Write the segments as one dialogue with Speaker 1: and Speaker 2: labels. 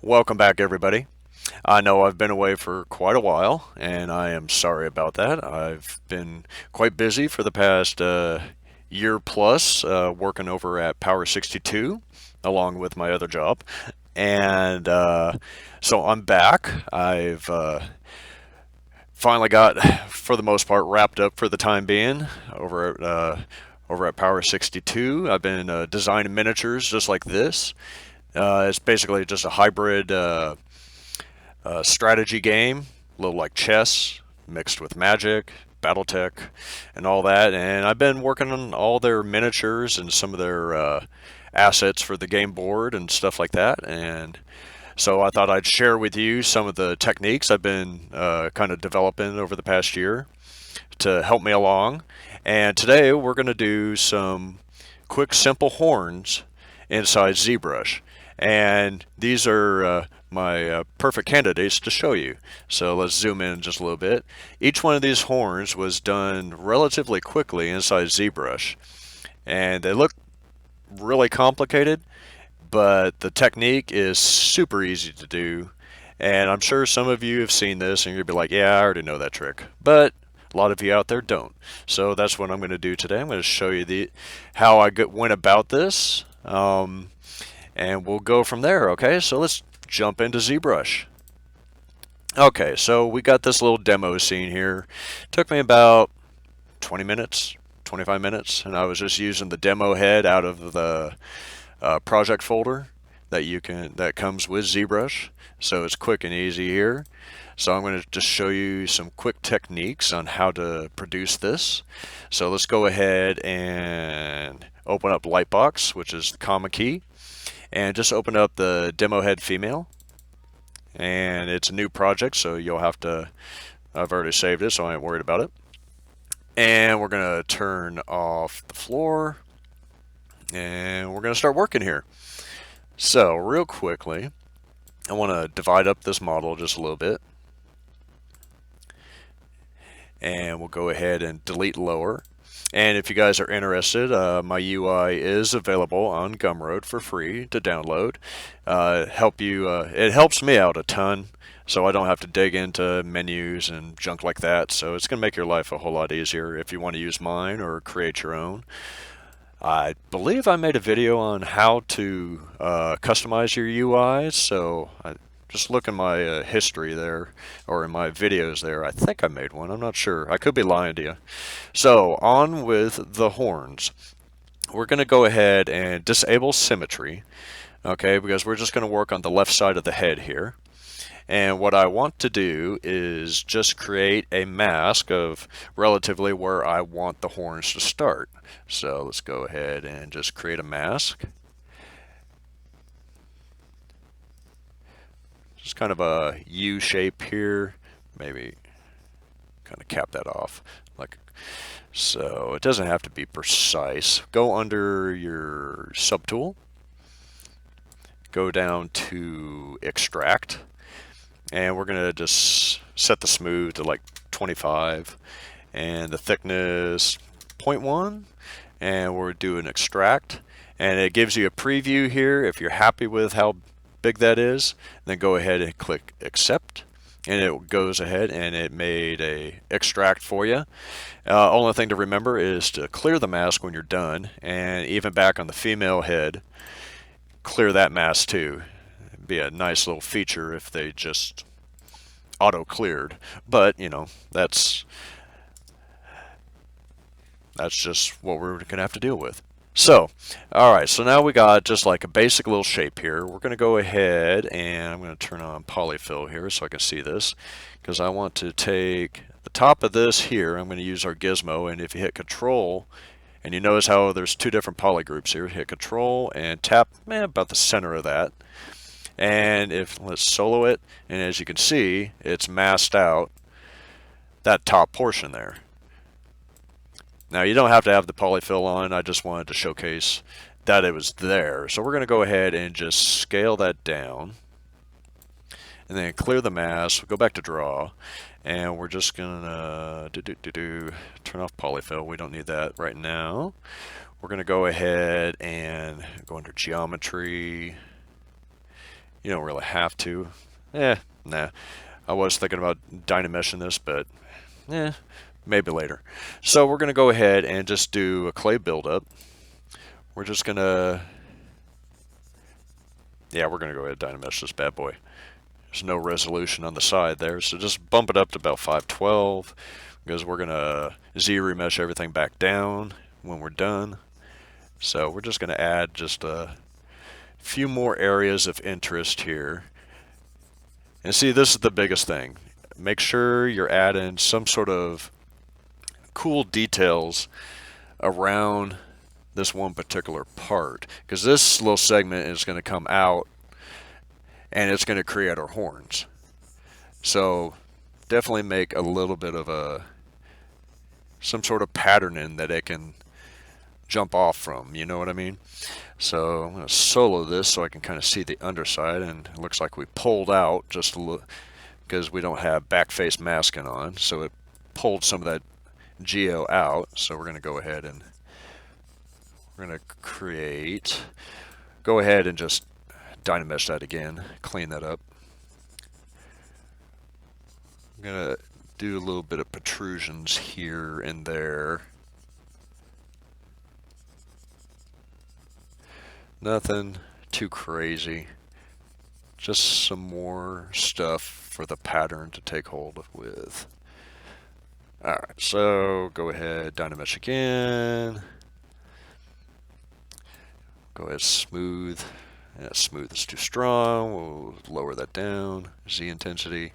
Speaker 1: Welcome back, everybody. I know I've been away for quite a while, and I am sorry about that. I've been quite busy for the past year plus working over at Power 62 along with my other job. And so I'm back. I've finally got, for the most part, wrapped up for the time being over at Power 62. I've been designing miniatures just like this. It's basically just a hybrid strategy game, a little like chess mixed with magic, BattleTech, and all that. And I've been working on all their miniatures and some of their assets for the game board and stuff like that. And so I thought I'd share with you some of the techniques I've been kind of developing over the past year to help me along. And today we're going to do some quick, simple horns inside Zbrush. And these are my perfect candidates to show you. So let's zoom in just a little bit. Each one of these horns was done relatively quickly inside Zbrush. And they look really complicated, but the technique is super easy to do. And I'm sure some of you have seen this and you'll be like, yeah, I already know that trick. But a lot of you out there don't. So that's what I'm going to do today. I'm going to show you how I went about this. And we'll go from there, okay? So let's jump into ZBrush. Okay, so we got this little demo scene here. Took me about 20 minutes, 25 minutes, and I was just using the demo head out of the project folder that comes with ZBrush. So it's quick and easy here. So I'm going to just show you some quick techniques on how to produce this. So let's go ahead and open up Lightbox, which is the comma key. And just open up the demo head female, and it's a new project, so you'll have to, I've already saved it, so I ain't worried about it. And we're going to turn off the floor, and we're going to start working here. So real quickly, I want to divide up this model just a little bit, and we'll go ahead and delete lower. And if you guys are interested, my UI is available on Gumroad for free to download. It helps me out a ton, so I don't have to dig into menus and junk like that. So it's going to make your life a whole lot easier if you want to use mine or create your own. I believe I made a video on how to customize your UIs, so just look in my history there, or in my videos there. I think I made one. I'm not sure. I could be lying to you. So on with the horns. We're going to go ahead and disable symmetry, okay, because we're just going to work on the left side of the head here. And what I want to do is just create a mask of relatively where I want the horns to start. So let's go ahead and just create a mask. Just kind of a U shape here, maybe kind of cap that off like so. It doesn't have to be precise. Go under your subtool, go down to extract, and we're gonna just set the smooth to like 25 and the thickness 0.1, and we're doing extract, and it gives you a preview here. If you're happy with how big that is, then go ahead and click accept, and it goes ahead and it made a extract for you. Only thing to remember is to clear the mask when you're done, and even back on the female head, clear that mask too. It'd be a nice little feature if they just auto cleared, but you know, that's just what we're gonna have to deal with. So, alright, so now we got just like a basic little shape here. We're going to go ahead and I'm going to turn on polyfill here so I can see this, because I want to take the top of this here. I'm going to use our gizmo, and if you hit control, and you notice how there's two different poly groups here, hit control and tap about the center of that. And let's solo it, and as you can see, it's masked out that top portion there. Now you don't have to have the polyfill on, I just wanted to showcase that it was there. So we're going to go ahead and just scale that down, and then clear the mask, go back to draw, and we're just going to turn off polyfill. We don't need that right now. We're going to go ahead and go under geometry, You don't really have to. Nah. I was thinking about Dynameshing this, but maybe later. So we're going to go ahead and just do a clay buildup. We're just going to, we're going to go ahead and Dynamesh this bad boy. There's no resolution on the side there, so just bump it up to about 512 because we're going to Z-remesh everything back down when we're done. So we're just going to add just a few more areas of interest here. And see, this is the biggest thing. Make sure you're adding some sort of cool details around this one particular part, because this little segment is going to come out and it's going to create our horns. So definitely make a little bit of some sort of patterning that it can jump off from, you know what I mean? So I'm going to solo this so I can kind of see the underside, and it looks like we pulled out just a little because we don't have back face masking on, so it pulled some of that geo out. So we're going to go ahead and we're going to go ahead and just Dynamesh that again, clean that up. I'm going to do a little bit of protrusions here and there. Nothing too crazy. Just some more stuff for the pattern to take hold with. Alright, so go ahead, Dynamesh again. Go ahead, smooth. Yeah, smooth is too strong. We'll lower that down. Z intensity.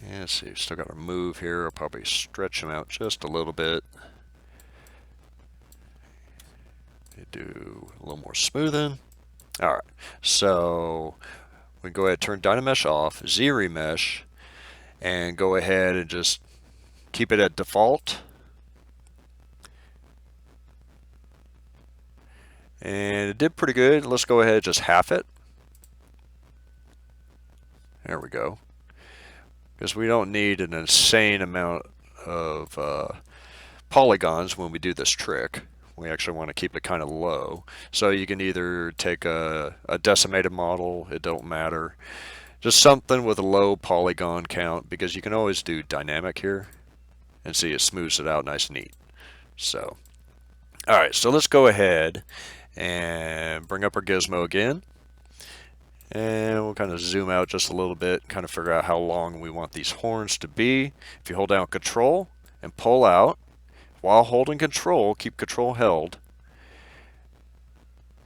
Speaker 1: Yeah, let's see, we've still got our move here. I'll probably stretch them out just a little bit. Do a little more smoothing. Alright, so we can go ahead and turn Dynamesh off, Z-remesh, and go ahead and just keep it at default. And it did pretty good. Let's go ahead and just half it. There we go. Because we don't need an insane amount of polygons when we do this trick. We actually want to keep it kind of low. So you can either take a decimated model, it don't matter. Just something with a low polygon count, because you can always do dynamic here and see it smooths it out nice and neat. So, alright, so let's go ahead and bring up our gizmo again. And we'll kind of zoom out just a little bit, kind of figure out how long we want these horns to be. If you hold down Control and pull out, while holding Control, keep Control held,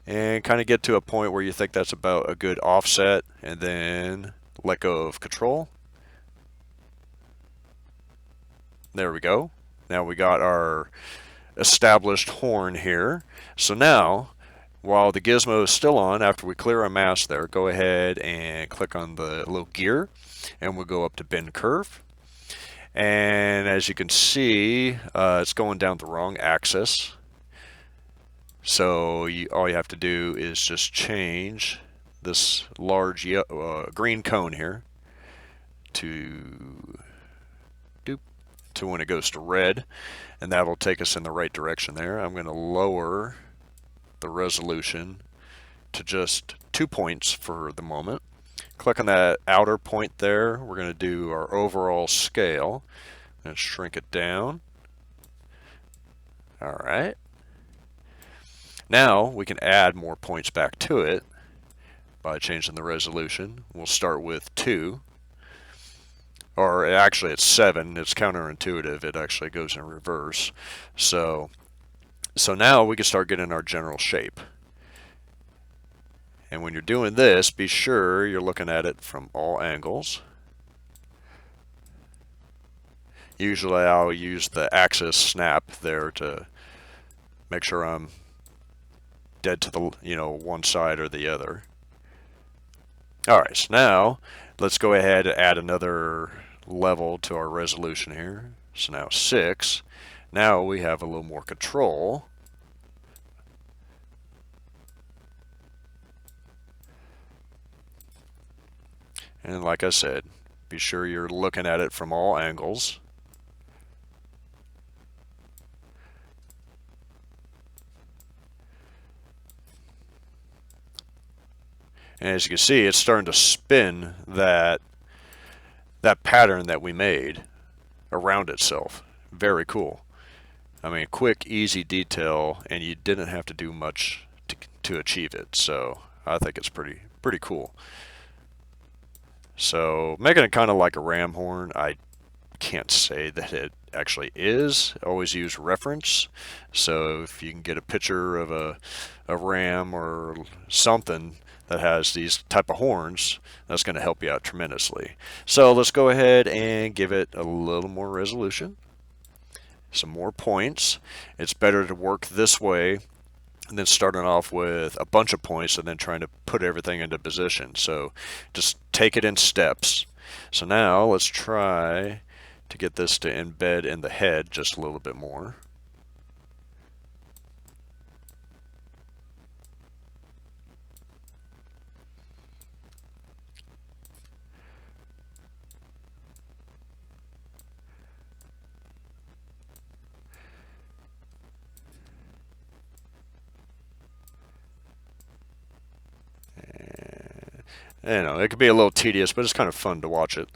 Speaker 1: and kind of get to a point where you think that's about a good offset, and then let go of Control. There we go. Now we got our established horn here. So now, while the gizmo is still on, after we clear our mask there, go ahead and click on the little gear, and we'll go up to Bend Curve. And as you can see, it's going down the wrong axis. So all you have to do is just change this large green cone here to when it goes to red, and that'll take us in the right direction there. I'm going to lower the resolution to just 2 points for the moment. Click on that outer point there. We're going to do our overall scale and shrink it down. Alright. Now we can add more points back to it by changing the resolution. We'll start with 2. Or actually it's 7. It's counterintuitive. It actually goes in reverse. So now we can start getting our general shape. And when you're doing this, be sure you're looking at it from all angles. Usually I'll use the axis snap there to make sure I'm dead to the one side or the other. Alright, so now let's go ahead and add another level to our resolution here. So now 6. Now we have a little more control. And like I said, Be sure you're looking at it from all angles. And as you can see, it's starting to spin that pattern that we made around itself. Very cool. I mean, quick, easy detail, and you didn't have to do much to achieve it. So I think it's pretty cool. So making it kind of like a ram horn, I can't say that it actually is. Always use reference. So if you can get a picture of a ram or something that has these type of horns, that's going to help you out tremendously. So let's go ahead and give it a little more resolution, some more points. It's better to work this way and then starting off with a bunch of points and then trying to put everything into position. So just take it in steps. So now let's try to get this to embed in the head just a little bit more. You know, it could be a little tedious, but it's kind of fun to watch it.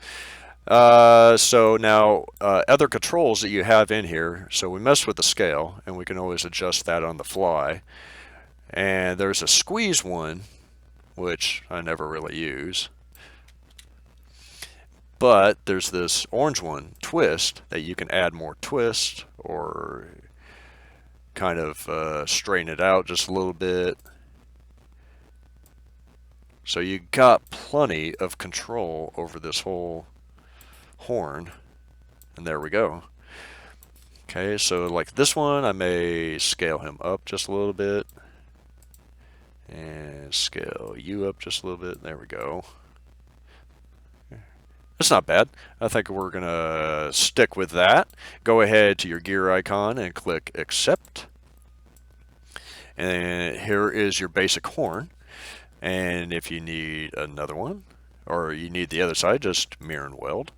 Speaker 1: So now, other controls that you have in here. So we messed with the scale, and we can always adjust that on the fly. And there's a squeeze one, which I never really use. But there's this orange one, twist, that you can add more twist or kind of straighten it out just a little bit. So you got plenty of control over this whole horn. And there we go. Okay, so like this one, I may scale him up just a little bit. And scale you up just a little bit. There we go. It's not bad. I think we're going to stick with that. Go ahead to your gear icon and click Accept. And here is your basic horn. And if you need another one, or you need the other side, just mirror and weld.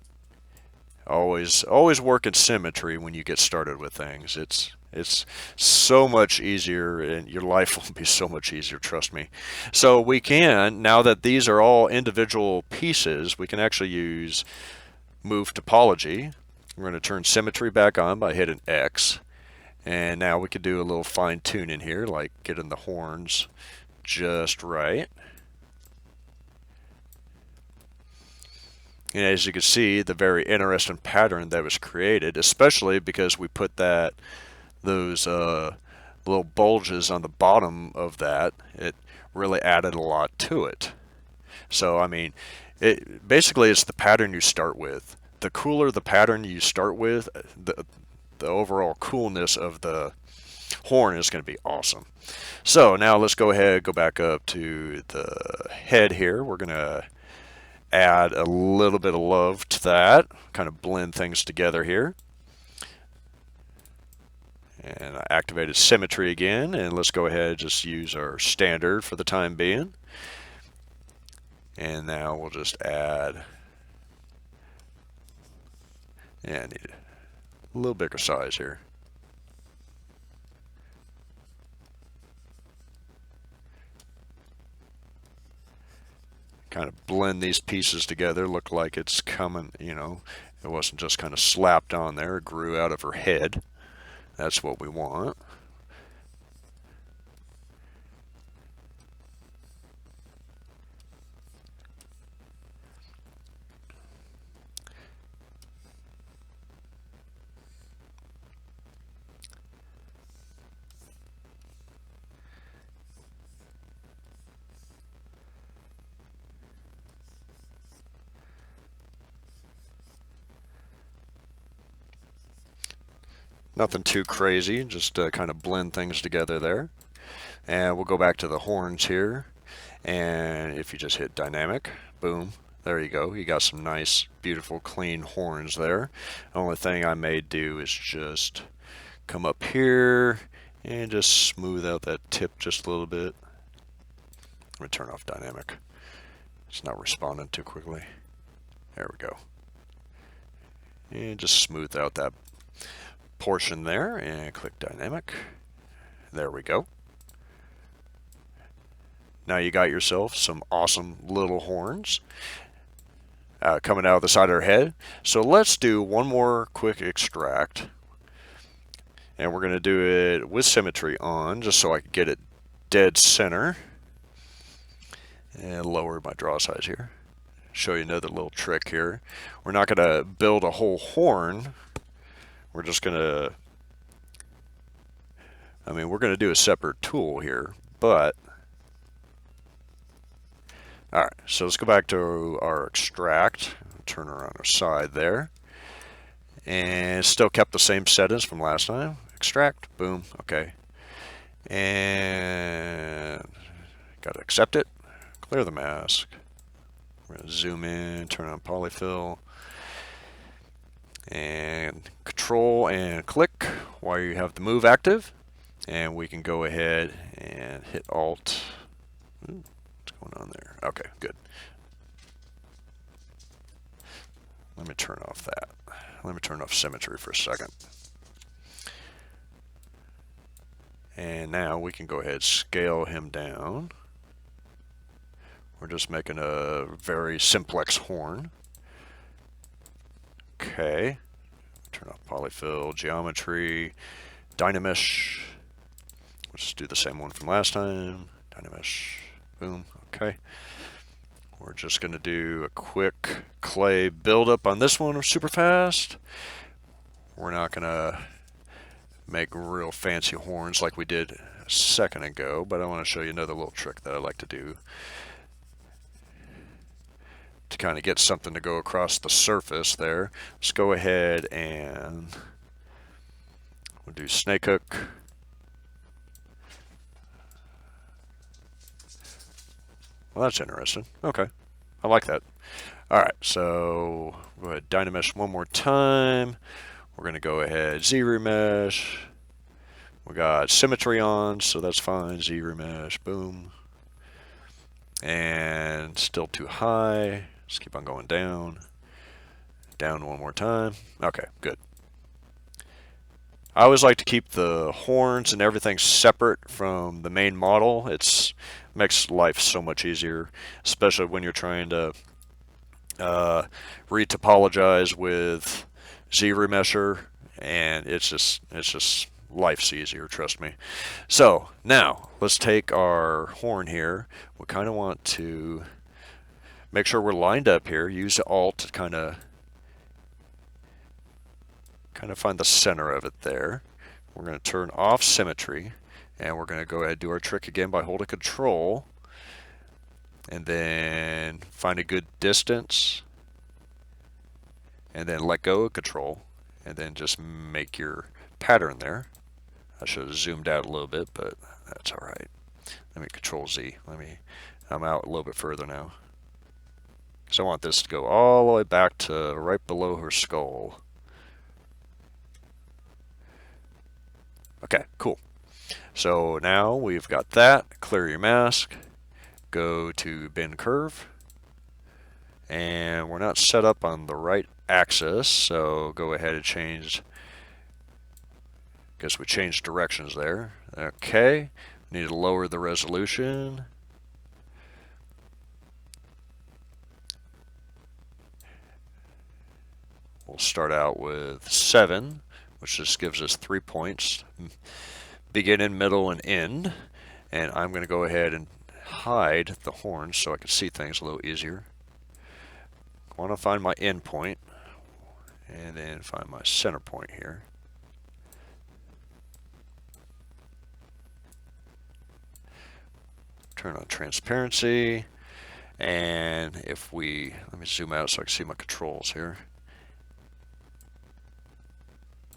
Speaker 1: Always work in symmetry when you get started with things. It's so much easier, and your life will be so much easier, trust me. So we can, now that these are all individual pieces, we can actually use Move Topology. We're going to turn symmetry back on by hitting X. And now we can do a little fine tune in here, like getting the horns just right. And as you can see, the very interesting pattern that was created, especially because we put those little bulges on the bottom of that, it really added a lot to it. So I mean, basically it's the pattern you start with. The cooler the pattern you start with, the overall coolness of the horn is going to be awesome. So now let's go ahead, go back up to the head here. We're going to add a little bit of love to that, kind of blend things together here. And I activated symmetry again, and let's go ahead and just use our standard for the time being. And now we'll just add, yeah, I need a little bigger size here. Kind of blend these pieces together, look like it's coming, you know, it wasn't just kind of slapped on there, it grew out of her head. That's what we want. Nothing too crazy, just kind of blend things together there. And we'll go back to the horns here. And if you just hit dynamic, boom, there you go. You got some nice, beautiful, clean horns there. The only thing I may do is just come up here and just smooth out that tip just a little bit. Let me turn off dynamic. It's not responding too quickly. There we go. And just smooth out that portion there and click dynamic. There we go. Now you got yourself some awesome little horns coming out of the side of her head. So let's do one more quick extract. And we're going to do it with symmetry on, just so I can get it dead center. And lower my draw size here. Show you another little trick here. We're not going to build a whole horn. We're just going to, we're going to do a separate tool here, but alright, so let's go back to our extract, turn her on her side there, and still kept the same settings from last time. Extract, boom, okay, and gotta accept it, clear the mask, we're gonna zoom in, turn on polyfill, and control and click while you have the move active, and we can go ahead and hit Alt. Ooh. What's going on there? Okay, good. Let me turn off that. Let me turn off symmetry for a second. And now we can go ahead and scale him down. We're just making a very simplex horn. Okay. Turn off polyfill, geometry, dynamesh. Let's just do the same one from last time. Dynamesh, boom. Okay, we're just going to do a quick clay buildup on this one super fast. We're not going to make real fancy horns like we did a second ago, but I want to show you another little trick that I like to do to kind of get something to go across the surface there. Let's go ahead and we'll do snake hook. Well, that's interesting. Okay, I like that. All right, so go ahead, Dynamesh one more time. We're going to go ahead, Z-remesh. We got symmetry on, so that's fine. Z-remesh, boom. And still too high. Let's keep on going down. Down one more time. Okay, good. I always like to keep the horns and everything separate from the main model. It makes life so much easier, especially when you're trying to retopologize with Z-remesher, and it's just life's easier, trust me. So now let's take our horn here. We kind of want to make sure we're lined up here. Use Alt to kind of find the center of it there. We're going to turn off symmetry, and we're going to go ahead and do our trick again by holding Control, and then find a good distance, and then let go of Control, and then just make your pattern there. I should have zoomed out a little bit, but that's all right. Let me Control Z. I'm out a little bit further now, because I want this to go all the way back to right below her skull. Okay, cool. So now we've got that. Clear your mask. Go to bin curve. And we're not set up on the right axis, so go ahead and change. Guess we changed directions there. Okay. Need to lower the resolution. We'll start out with 7. Which just gives us 3 points, beginning, middle, and end. And I'm going to go ahead and hide the horns so I can see things a little easier. I want to find my end point, and then find my center point here. Turn on transparency, and if we, let me zoom out so I can see my controls here.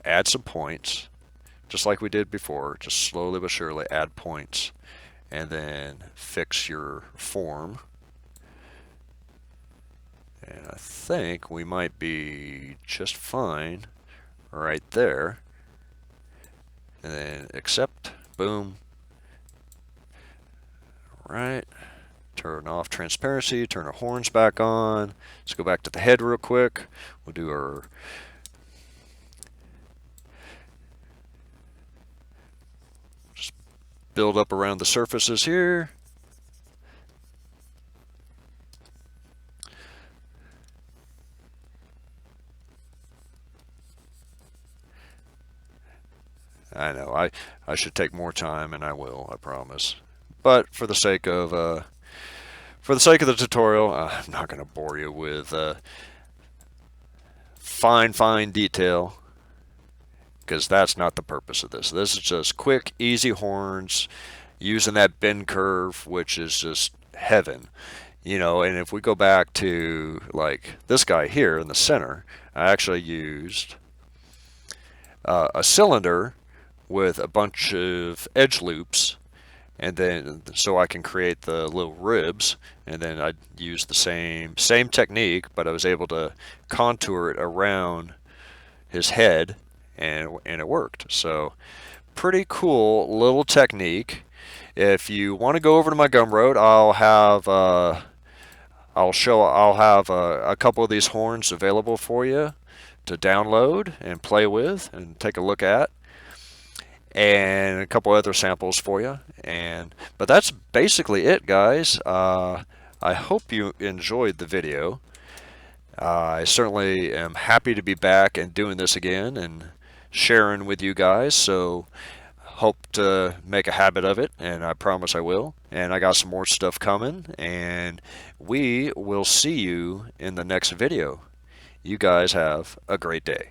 Speaker 1: Add some points, just like we did before, just slowly but surely add points, and then fix your form. And I think we might be just fine right there. And then accept, boom, right, turn off transparency, turn our horns back on. Let's go back to the head real quick. We'll do our just build up around the surfaces here. I know I should take more time, and I will, I promise. But for the sake of the tutorial, I'm not going to bore you with fine detail, because that's not the purpose of this. This is just quick, easy horns using that bend curve, which is just heaven. And if we go back to like this guy here in the center, I actually used a cylinder with a bunch of edge loops, and then so I can create the little ribs, and then I used the same technique, but I was able to contour it around his head, and it worked. So pretty cool little technique. If you want to go over to my Gumroad, I'll have a couple of these horns available for you to download and play with and take a look at, and a couple other samples for you. But that's basically it, guys. I hope you enjoyed the video. I certainly am happy to be back and doing this again and sharing with you guys. So hope to make a habit of it, and I promise I will. And I got some more stuff coming, and we will see you in the next video. You guys have a great day.